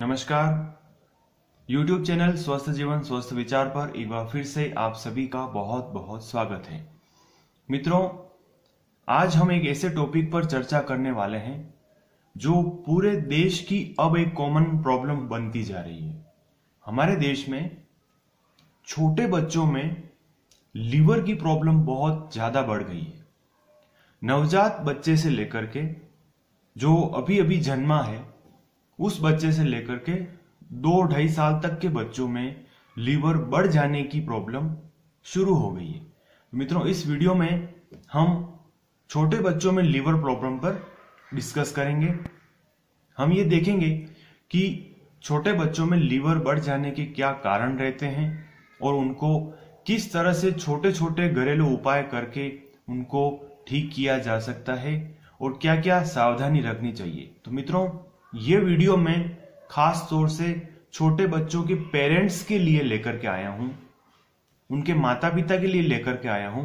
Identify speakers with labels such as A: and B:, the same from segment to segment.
A: नमस्कार। YouTube channel स्वस्थ जीवन स्वस्थ विचार पर एक बार फिर से आप सभी का बहुत बहुत स्वागत है। मित्रों, आज हम एक ऐसे टॉपिक पर चर्चा करने वाले हैं जो पूरे देश की अब एक कॉमन प्रॉब्लम बनती जा रही है। हमारे देश में छोटे बच्चों में लीवर की प्रॉब्लम बहुत ज्यादा बढ़ गई है। नवजात बच्चे से लेकर के जो अभी अभी जन्मा है उस बच्चे से लेकर के 2-2.5 साल तक के बच्चों में लीवर बढ़ जाने की प्रॉब्लम शुरू हो गई है। मित्रों, इस वीडियो में हम छोटे बच्चों में लीवर प्रॉब्लम पर डिस्कस करेंगे। हम ये देखेंगे कि छोटे बच्चों में लीवर बढ़ जाने के क्या कारण रहते हैं और उनको किस तरह से छोटे छोटे घरेलू उपाय करके उनको ठीक किया जा सकता है और क्या क्या सावधानी रखनी चाहिए। तो मित्रों, ये वीडियो मैं खास तौर से छोटे बच्चों के पेरेंट्स के लिए लेकर के आया हूं, उनके माता पिता के लिए लेकर के आया हूं,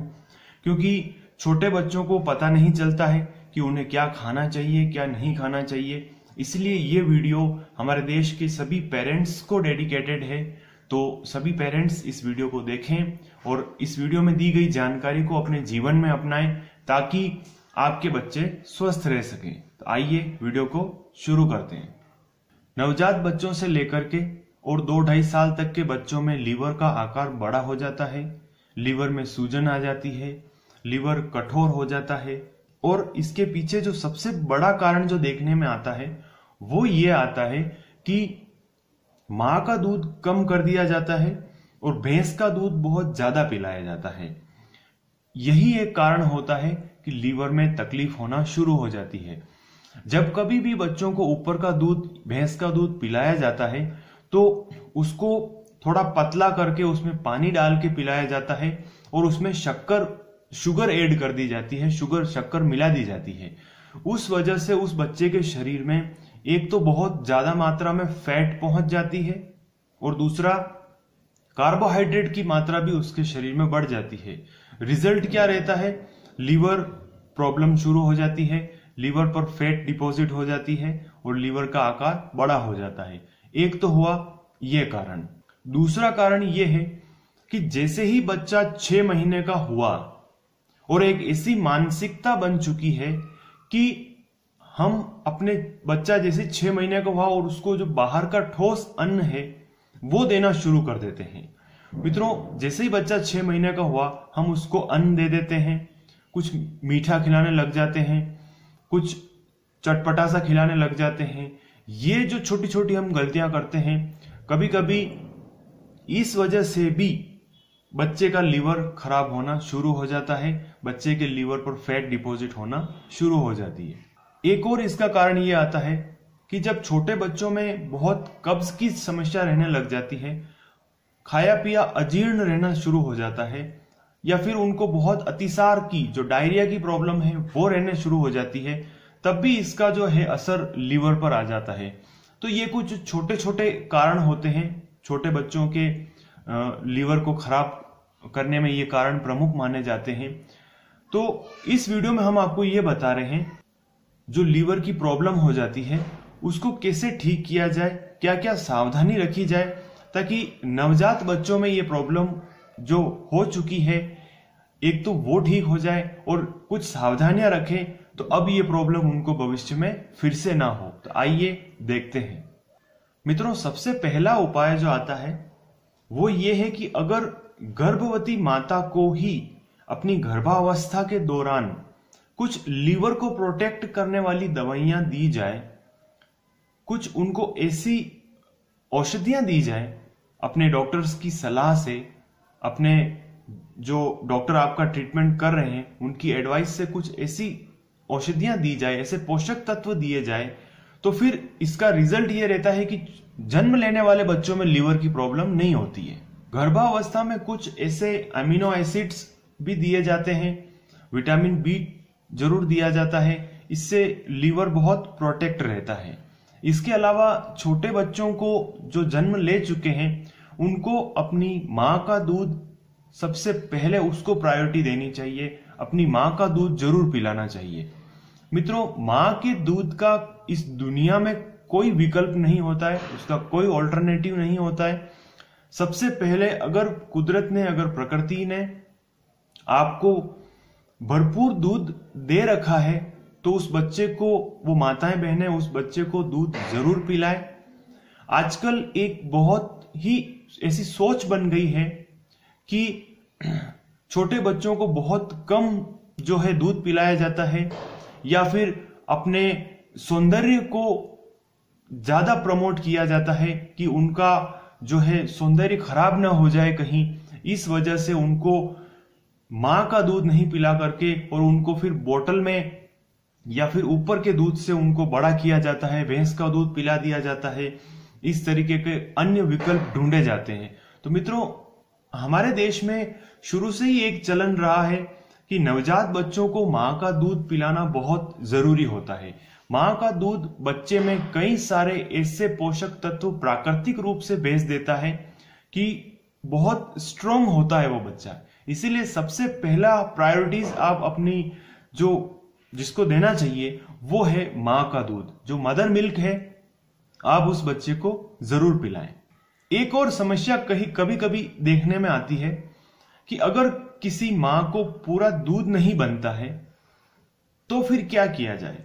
A: क्योंकि छोटे बच्चों को पता नहीं चलता है कि उन्हें क्या खाना चाहिए क्या नहीं खाना चाहिए। इसलिए ये वीडियो हमारे देश के सभी पेरेंट्स को डेडिकेटेड है। तो सभी पेरेंट्स इस वीडियो को देखें और इस वीडियो में दी गई जानकारी को अपने जीवन में अपनाएं ताकि आपके बच्चे स्वस्थ रह सकें। तो आइए वीडियो को शुरू करते हैं। नवजात बच्चों से लेकर के और 2-2.5 साल तक के बच्चों में लीवर का आकार बड़ा हो जाता है, लीवर में सूजन आ जाती है, लीवर कठोर हो जाता है और इसके पीछे जो सबसे बड़ा कारण जो देखने में आता है वो ये आता है कि मां का दूध कम कर दिया जाता है और भैंस का दूध बहुत ज्यादा पिलाया जाता है। यही एक कारण होता है कि लीवर में तकलीफ होना शुरू हो जाती है। जब कभी भी बच्चों को ऊपर का दूध भैंस का दूध पिलाया जाता है तो उसको थोड़ा पतला करके उसमें पानी डाल के पिलाया जाता है और उसमें शुगर ऐड कर दी जाती है, शक्कर मिला दी जाती है। उस वजह से उस बच्चे के शरीर में एक तो बहुत ज्यादा मात्रा में फैट पहुंच जाती है और दूसरा कार्बोहाइड्रेट की मात्रा भी उसके शरीर में बढ़ जाती है। रिजल्ट क्या रहता है? लीवर प्रॉब्लम शुरू हो जाती है, लीवर पर फैट डिपॉजिट हो जाती है और लीवर का आकार बड़ा हो जाता है। एक तो हुआ यह कारण। दूसरा कारण यह है कि जैसे ही बच्चा 6 महीने का हुआ और एक ऐसी मानसिकता बन चुकी है कि हम अपने बच्चा जैसे 6 महीने का हुआ और उसको जो बाहर का ठोस अन्न है वो देना शुरू कर देते हैं। मित्रों, जैसे ही बच्चा 6 महीने का हुआ हम उसको अन्न दे देते हैं, कुछ मीठा खिलाने लग जाते हैं, कुछ चटपटा सा खिलाने लग जाते हैं। ये जो छोटी छोटी हम गलतियां करते हैं, कभी कभी इस वजह से भी बच्चे का लीवर खराब होना शुरू हो जाता है, बच्चे के लीवर पर फैट डिपॉजिट होना शुरू हो जाती है। एक और इसका कारण ये आता है कि जब छोटे बच्चों में बहुत कब्ज की समस्या रहने लग जाती है, खाया पिया अजीर्ण रहना शुरू हो जाता है, या फिर उनको बहुत अतिसार की जो डायरिया की प्रॉब्लम है वो रहने शुरू हो जाती है, तब भी इसका जो है असर लीवर पर आ जाता है। तो ये कुछ छोटे छोटे कारण होते हैं छोटे बच्चों के लीवर को खराब करने में, ये कारण प्रमुख माने जाते हैं। तो इस वीडियो में हम आपको ये बता रहे हैं जो लीवर की प्रॉब्लम हो जाती है उसको कैसे ठीक किया जाए, क्या क्या सावधानी रखी जाए ताकि नवजात बच्चों में ये प्रॉब्लम जो हो चुकी है एक तो वो ठीक हो जाए और कुछ सावधानियां रखें तो अब ये प्रॉब्लम उनको भविष्य में फिर से ना हो। तो आइए देखते हैं। मित्रों, सबसे पहला उपाय जो आता है वो ये है कि अगर गर्भवती माता को ही अपनी गर्भावस्था के दौरान कुछ लीवर को प्रोटेक्ट करने वाली दवाइयां दी जाए, कुछ उनको ऐसी औषधियां दी जाए अपने डॉक्टर्स की सलाह से, अपने जो डॉक्टर आपका ट्रीटमेंट कर रहे हैं उनकी एडवाइस से कुछ ऐसी औषधियां दी जाए, ऐसे पोषक तत्व दिए जाए, तो फिर इसका रिजल्ट ये रहता है कि जन्म लेने वाले बच्चों में लीवर की प्रॉब्लम नहीं होती है। गर्भावस्था में कुछ ऐसे अमीनो एसिड्स भी दिए जाते हैं, विटामिन बी जरूर दिया जाता है, इससे लीवर बहुत प्रोटेक्ट रहता है। इसके अलावा छोटे बच्चों को जो जन्म ले चुके हैं उनको अपनी मां का दूध सबसे पहले उसको प्रायोरिटी देनी चाहिए, अपनी मां का दूध जरूर पिलाना चाहिए। मित्रों, मां के दूध का इस दुनिया में कोई विकल्प नहीं होता है, उसका कोई ऑल्टरनेटिव नहीं होता है। सबसे पहले अगर कुदरत ने, अगर प्रकृति ने आपको भरपूर दूध दे रखा है तो उस बच्चे को, वो माताएं बहनें उस बच्चे को दूध जरूर पिलाएं। आजकल एक बहुत ही ऐसी सोच बन गई है कि छोटे बच्चों को बहुत कम जो है दूध पिलाया जाता है, या फिर अपने सौंदर्य को ज्यादा प्रमोट किया जाता है कि उनका जो है सौंदर्य खराब ना हो जाए कहीं, इस वजह से उनको मां का दूध नहीं पिला करके और उनको फिर बोतल में या फिर ऊपर के दूध से उनको बड़ा किया जाता है, भैंस का दूध पिला दिया जाता है। इस तरीके के अन्य विकल्प ढूंढे जाते हैं। तो मित्रों, हमारे देश में शुरू से ही एक चलन रहा है कि नवजात बच्चों को मां का दूध पिलाना बहुत जरूरी होता है। मां का दूध बच्चे में कई सारे ऐसे पोषक तत्व प्राकृतिक रूप से भेज देता है कि बहुत स्ट्रांग होता है वो बच्चा। इसीलिए सबसे पहला प्रायोरिटीज आप अपनी जिसको देना चाहिए वो है मां का दूध, जो मदर मिल्क है, आप उस बच्चे को जरूर पिलाएं। एक और समस्या कभी कभी देखने में आती है कि अगर किसी मां को पूरा दूध नहीं बनता है तो फिर क्या किया जाए।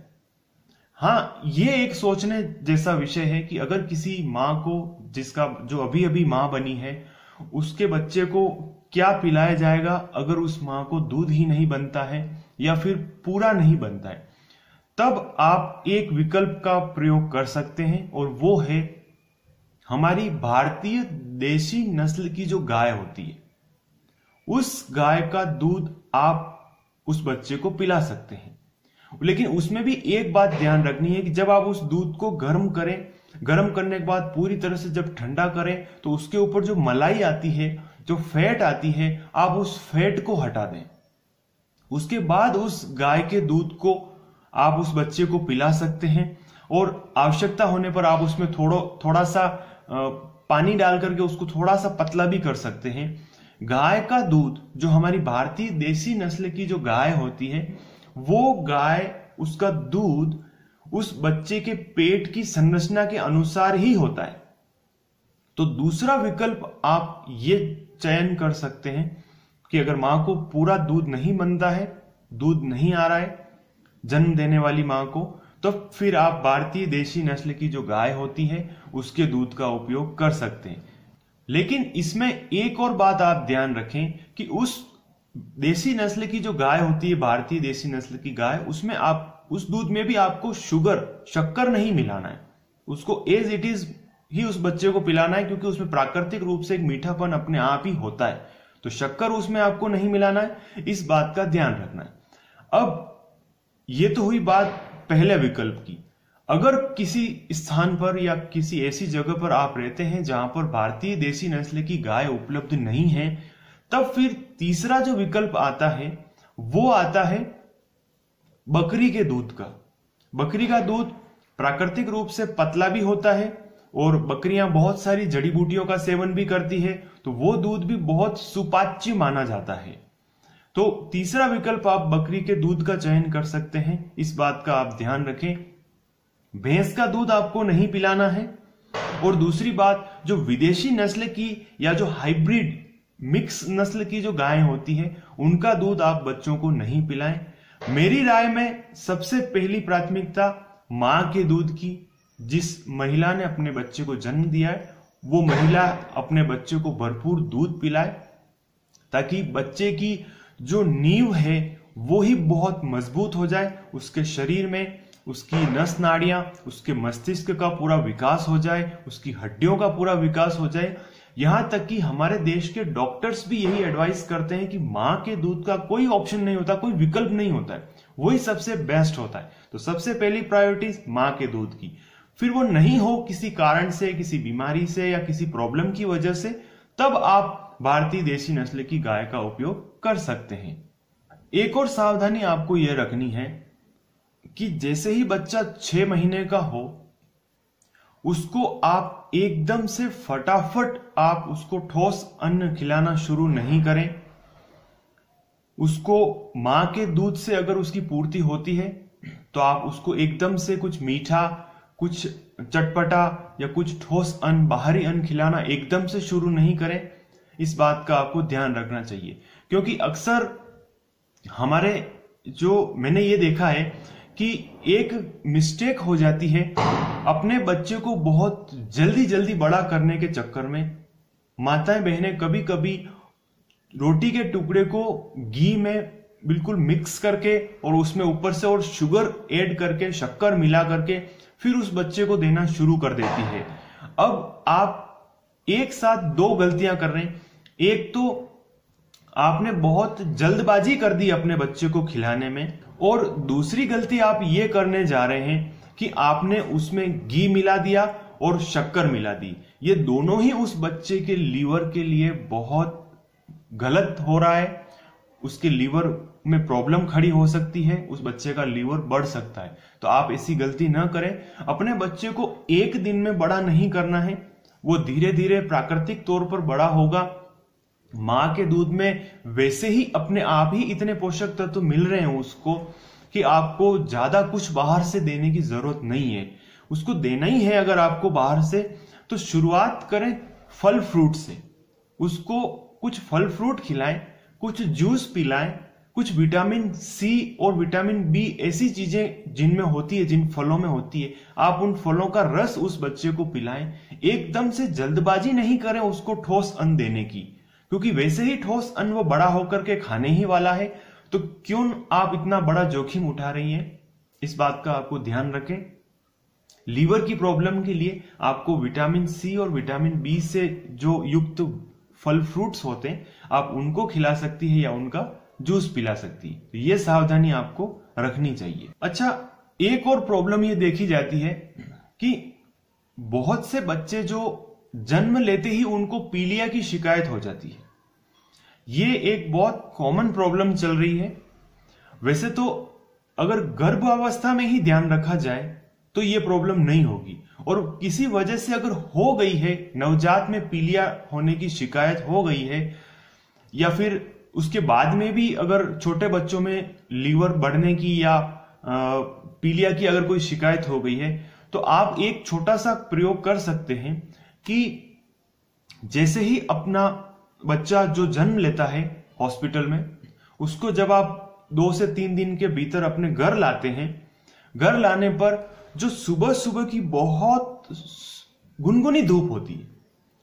A: हाँ, ये एक सोचने जैसा विषय है कि अगर किसी मां को, जो अभी अभी मां बनी है, उसके बच्चे को क्या पिलाया जाएगा अगर उस मां को दूध ही नहीं बनता है या फिर पूरा नहीं बनता है। तब आप एक विकल्प का प्रयोग कर सकते हैं और वो है हमारी भारतीय देशी नस्ल की जो गाय होती है, उस गाय का दूध आप उस बच्चे को पिला सकते हैं। लेकिन उसमें भी एक बात ध्यान रखनी है कि जब आप उस दूध को गर्म करें, गर्म करने के बाद पूरी तरह से जब ठंडा करें तो उसके ऊपर जो मलाई आती है, जो फैट आती है, आप उस फैट को हटा दें। उसके बाद उस गाय के दूध को आप उस बच्चे को पिला सकते हैं और आवश्यकता होने पर आप उसमें थोड़ा सा पानी डाल करके उसको थोड़ा सा पतला भी कर सकते हैं। गाय का दूध, जो हमारी भारतीय देसी नस्ल की जो गाय होती है, वो गाय, उसका दूध उस बच्चे के पेट की संरचना के अनुसार ही होता है। तो दूसरा विकल्प आप ये चयन कर सकते हैं कि अगर मां को पूरा दूध नहीं बनता है, दूध नहीं आ रहा है जन्म देने वाली मां को, तो फिर आप भारतीय देशी नस्ल की जो गाय होती है उसके दूध का उपयोग कर सकते हैं। लेकिन इसमें एक और बात आप ध्यान रखें कि उस देसी नस्ल की जो गाय होती है, भारतीय देसी नस्ल की गाय, उसमें आप उस दूध में भी आपको शक्कर नहीं मिलाना है। उसको एज इट इज ही उस बच्चे को पिलाना है, क्योंकि उसमें प्राकृतिक रूप से एक मीठापन अपने आप ही होता है। तो शक्कर उसमें आपको नहीं मिलाना है, इस बात का ध्यान रखना है। अब ये तो हुई बात पहले विकल्प की। अगर किसी स्थान पर या किसी ऐसी जगह पर आप रहते हैं जहां पर भारतीय देसी नस्ल की गाय उपलब्ध नहीं है, तब फिर तीसरा जो विकल्प आता है वो आता है बकरी के दूध का। बकरी का दूध प्राकृतिक रूप से पतला भी होता है और बकरियां बहुत सारी जड़ी बूटियों का सेवन भी करती है, तो वो दूध भी बहुत सुपाच्य माना जाता है। तो तीसरा विकल्प आप बकरी के दूध का चयन कर सकते हैं। इस बात का आप ध्यान रखें, भैंस का दूध आपको नहीं पिलाना है। और दूसरी बात, जो विदेशी नस्ल की या जो हाइब्रिड मिक्स नस्ल की जो गायें होती है, उनका दूध आप बच्चों को नहीं पिलाएं। मेरी राय में सबसे पहली प्राथमिकता मां के दूध की। जिस महिला ने अपने बच्चे को जन्म दिया है, वो महिला अपने बच्चे को भरपूर दूध पिलाए, ताकि बच्चे की जो नींव है वो ही बहुत मजबूत हो जाए, उसके शरीर में उसकी नस नाड़ियां, उसके मस्तिष्क का पूरा विकास हो जाए, उसकी हड्डियों का पूरा विकास हो जाए। यहां तक कि हमारे देश के डॉक्टर्स भी यही एडवाइस करते हैं कि मां के दूध का कोई ऑप्शन नहीं होता, कोई विकल्प नहीं होता है, वही सबसे बेस्ट होता है। तो सबसे पहली प्रायोरिटी मां के दूध की। फिर वो नहीं हो किसी कारण से, किसी बीमारी से या किसी प्रॉब्लम की वजह से, तब आप भारतीय देशी नस्ल की गाय का उपयोग कर सकते हैं। एक और सावधानी आपको यह रखनी है कि जैसे ही बच्चा 6 महीने का हो, उसको आप एकदम से फटाफट आप उसको ठोस अन्न खिलाना शुरू नहीं करें। उसको मां के दूध से अगर उसकी पूर्ति होती है तो आप उसको एकदम से कुछ मीठा, कुछ चटपटा या कुछ ठोस अन्न, बाहरी अन्न खिलाना एकदम से शुरू नहीं करें। इस बात का आपको ध्यान रखना चाहिए, क्योंकि अक्सर हमारे जो मैंने ये देखा है कि एक मिस्टेक हो जाती है, अपने बच्चे को बहुत जल्दी जल्दी बड़ा करने के चक्कर में माताएं बहनें कभी कभी रोटी के टुकड़े को घी में बिल्कुल मिक्स करके और उसमें ऊपर से और शुगर ऐड करके, शक्कर मिला करके फिर उस बच्चे को देना शुरू कर देती है। अब आप एक साथ दो गलतियां कर रहे हैं। एक तो आपने बहुत जल्दबाजी कर दी अपने बच्चे को खिलाने में, और दूसरी गलती आप ये करने जा रहे हैं कि आपने उसमें घी मिला दिया और शक्कर मिला दी। ये दोनों ही उस बच्चे के लीवर के लिए बहुत गलत हो रहा है। उसके लीवर में प्रॉब्लम खड़ी हो सकती है, उस बच्चे का लीवर बढ़ सकता है। तो आप ऐसी गलती ना करें। अपने बच्चे को एक दिन में बड़ा नहीं करना है, वो धीरे धीरे प्राकृतिक तौर पर बड़ा होगा। मां के दूध में वैसे ही अपने आप ही इतने पोषक तत्व मिल रहे हैं उसको कि आपको ज्यादा कुछ बाहर से देने की जरूरत नहीं है। उसको देना ही है अगर आपको बाहर से, तो शुरुआत करें फल फ्रूट से। उसको कुछ फल फ्रूट खिलाएं, कुछ जूस पिलाएं, कुछ विटामिन सी और विटामिन बी ऐसी चीजें जिनमें होती है, जिन फलों में होती है, आप उन फलों का रस उस बच्चे को पिलाएं। एकदम से जल्दबाजी नहीं करें उसको ठोस अन्न देने की, क्योंकि वैसे ही ठोस अन्न वो बड़ा होकर के खाने ही वाला है। तो क्यों आप इतना बड़ा जोखिम उठा रही हैं? इस बात का आपको ध्यान रखें। लीवर की प्रॉब्लम के लिए आपको विटामिन सी और विटामिन बी से जो युक्त फल फ्रूट्स होते हैं, आप उनको खिला सकती है या उनका जूस पिला सकती है। तो ये सावधानी आपको रखनी चाहिए। अच्छा, एक और प्रॉब्लम ये देखी जाती है कि बहुत से बच्चे जो जन्म लेते ही उनको पीलिया की शिकायत हो जाती है। ये एक बहुत कॉमन प्रॉब्लम चल रही है। वैसे तो अगर गर्भावस्था में ही ध्यान रखा जाए तो ये प्रॉब्लम नहीं होगी, और किसी वजह से अगर हो गई है, नवजात में पीलिया होने की शिकायत हो गई है, या फिर उसके बाद में भी अगर छोटे बच्चों में लीवर बढ़ने की या पीलिया की अगर कोई शिकायत हो गई है, तो आप एक छोटा सा प्रयोग कर सकते हैं कि जैसे ही अपना बच्चा जो जन्म लेता है हॉस्पिटल में, उसको जब आप 2 से 3 दिन के भीतर अपने घर लाते हैं, घर लाने पर जो सुबह सुबह की बहुत गुनगुनी धूप होती है,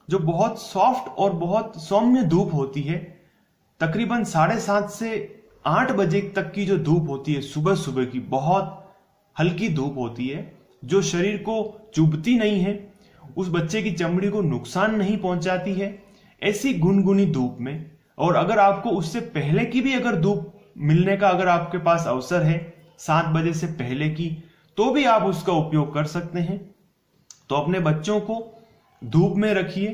A: जो बहुत सॉफ्ट और बहुत सौम्य धूप होती है, तकरीबन 7:30 से 8 बजे तक की जो धूप होती है, सुबह सुबह की बहुत हल्की धूप होती है, जो शरीर को चुभती नहीं है, उस बच्चे की चमड़ी को नुकसान नहीं पहुंचाती है, ऐसी गुनगुनी धूप में। और अगर आपको उससे पहले की भी अगर धूप मिलने का अगर आपके पास अवसर है 7 बजे से पहले की, तो भी आप उसका उपयोग कर सकते हैं। तो अपने बच्चों को धूप में रखिए,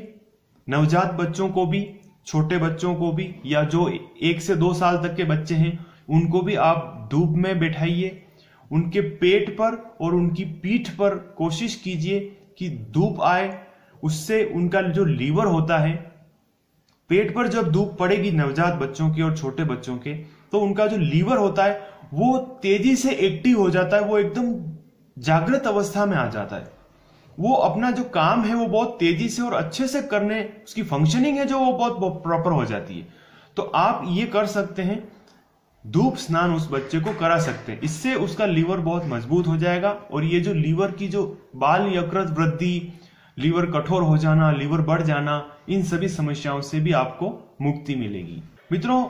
A: नवजात बच्चों को भी, छोटे बच्चों को भी, या जो 1 से 2 साल तक के बच्चे हैं उनको भी आप धूप में बैठाइए। उनके पेट पर और उनकी पीठ पर कोशिश कीजिए कि धूप आए, उससे उनका जो लीवर होता है, पेट पर जब धूप पड़ेगी नवजात बच्चों के और छोटे बच्चों के, तो उनका जो लीवर होता है वो तेजी से एक्टिव हो जाता है, वो एकदम जागृत अवस्था में आ जाता है। वो अपना जो काम है वो बहुत तेजी से और अच्छे से करने, उसकी फंक्शनिंग है जो वो बहुत प्रॉपर हो जाती है। तो आप ये कर सकते हैं, धूप स्नान उस बच्चे को करा सकते हैं। इससे उसका लीवर बहुत मजबूत हो जाएगा, और ये जो लीवर की जो बाल यकृत वृद्धि, लीवर कठोर हो जाना, लीवर बढ़ जाना, इन सभी समस्याओं से भी आपको मुक्ति मिलेगी। मित्रों,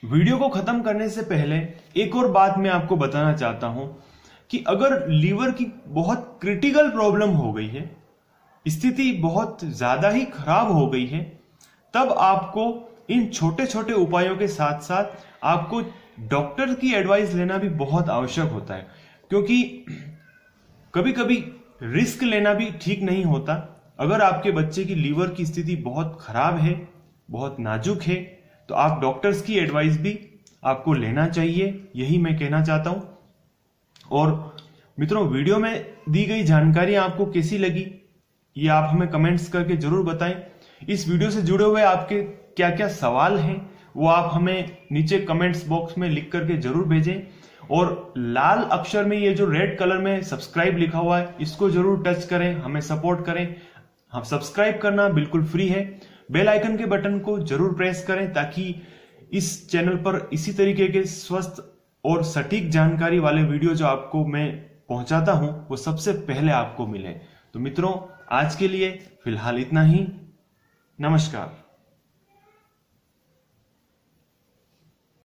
A: वीडियो को खत्म करने से पहले एक और बात मैं आपको बताना चाहता हूं कि अगर लीवर की बहुत क्रिटिकल प्रॉब्लम हो गई है, स्थिति बहुत ज्यादा ही खराब हो गई है, तब आपको इन छोटे छोटे उपायों के साथ साथ आपको डॉक्टर की एडवाइस लेना भी बहुत आवश्यक होता है, क्योंकि कभी कभी रिस्क लेना भी ठीक नहीं होता। अगर आपके बच्चे की लीवर की स्थिति बहुत खराब है, बहुत नाजुक है, तो आप डॉक्टर्स की एडवाइस भी आपको लेना चाहिए, यही मैं कहना चाहता हूं। और मित्रों, वीडियो में दी गई जानकारी आपको कैसी लगी ये आप हमें कमेंट्स करके जरूर बताएं। इस वीडियो से जुड़े हुए आपके क्या क्या सवाल हैं वो आप हमें नीचे कमेंट्स बॉक्स में लिख करके जरूर भेजें। और लाल अक्षर में ये जो रेड कलर में सब्सक्राइब लिखा हुआ है, इसको जरूर टच करें, हमें सपोर्ट करें। हम सब्सक्राइब करना बिल्कुल फ्री है। बेल आइकन के बटन को जरूर प्रेस करें ताकि इस चैनल पर इसी तरीके के स्वस्थ और सटीक जानकारी वाले वीडियो जो आपको मैं पहुंचाता हूं वो सबसे पहले आपको मिले। तो मित्रों, आज के लिए फिलहाल इतना ही। नमस्कार।